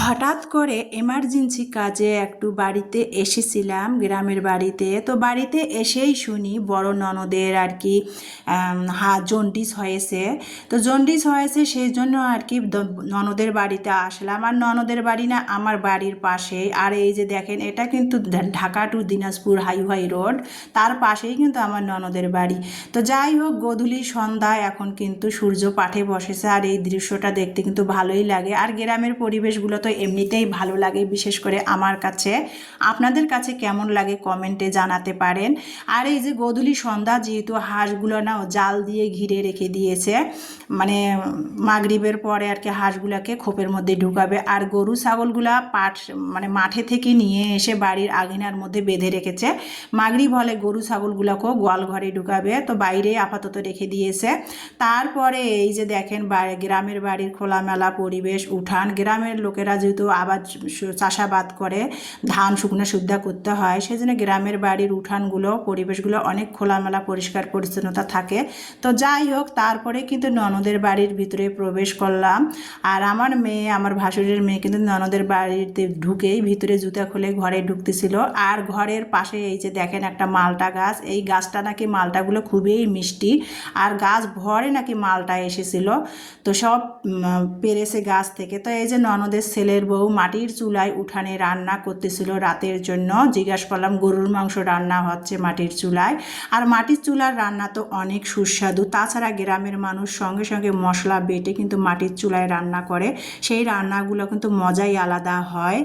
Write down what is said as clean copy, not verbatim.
হঠাৎ করে এমার্জেন্সি কাজে একটু বাড়িতে এসেছিলাম, গ্রামের বাড়িতে। তো বাড়িতে এসেই শুনি বড় ননদের আর কি জন্ডিস হয়েছে। তো জন্ডিস হয়েছে সেই জন্য আর কি ননদের বাড়িতে আসলাম। আর ননদের বাড়ি না আমার বাড়ির পাশে। আর এই যে দেখেন, এটা কিন্তু Dhaka to Dinajpur highway road, তার পাশেই কিন্তু আমার ননদের বাড়ি। তো যাই হোক, গোধূলি সন্ধ্যা, এখন কিন্তু সূর্য পাঠে বসেছে। আর এই দৃশ্যটা দেখতে কিন্তু ভালোই লাগে। আর গ্রামের পরিবেশগুলো তো এমনিতেই ভালো লাগে, বিশেষ করে আমার কাছে। আপনাদের কাছে কেমন লাগে কমেন্টে জানাতে পারেন। আর এই যে গোধূলি সন্ধ্যা, যেহেতু হাঁসগুলো না জাল দিয়ে ঘিরে রেখে দিয়েছে, মানে মাগরিবের পরে আর কি হাঁসগুলোকে খোপের মধ্যে ঢুকাবে। আর গরু ছাগলগুলা মানে মাঠে থেকে নিয়ে এসে বাড়ির আঙিনার মধ্যে বেঁধে রেখেছে। মাগরিব হলে গরু ছাগলগুলোকেও গোয়াল ঘরে ঢুকাবে, তো বাইরে আপাতত রেখে দিয়েছে। তারপরে এই যে দেখেন, গ্রামের বাড়ির খোলামেলা পরিবেশ, উঠান। গ্রামের লোকেরা যেহেতু আবাদ চাষাবাদ করে, ধান শুকনো সুদ্ধা করতে হয়, সেজন্য গ্রামের বাড়ির উঠানগুলো, পরিবেশগুলো অনেক খোলামেলা পরিষ্কার পরিচ্ছন্নতা থাকে। তো যাই হোক, তারপরে কিন্তু ননদের বাড়ির ভিতরে প্রবেশ করলাম। আর আমার মেয়ে, আমার ভাসুরের মেয়ে কিন্তু ননদের বাড়িতে ঢুকেই ভিতরে জুতা খুলে ঘরে ঢুকতেছিল। আর ঘরের পাশে এই যে দেখেন একটা মালটা গাছ। এই গাছটা নাকি, মালটাগুলো খুবই মিষ্টি, আর গাছ ভরে নাকি মালটা এসেছিল। তো সব পেরেছে গাছ থেকে। তো এই যে ননদের ছেলের বউ মাটির চুলায় উঠানে রান্না করতেছিল রাতের জন্য। জিজ্ঞাসা করলাম, গরুর মাংস রান্না হচ্ছে মাটির চুলায়। আর মাটির চুলার রান্না তো অনেক সুস্বাদু। তাছাড়া গ্রামের মানুষ সঙ্গে সঙ্গে মশলা বেটে কিন্তু মাটির চুলায় রান্না করে, সেই রান্নাগুলো কিন্তু মজাই আলাদা হয়।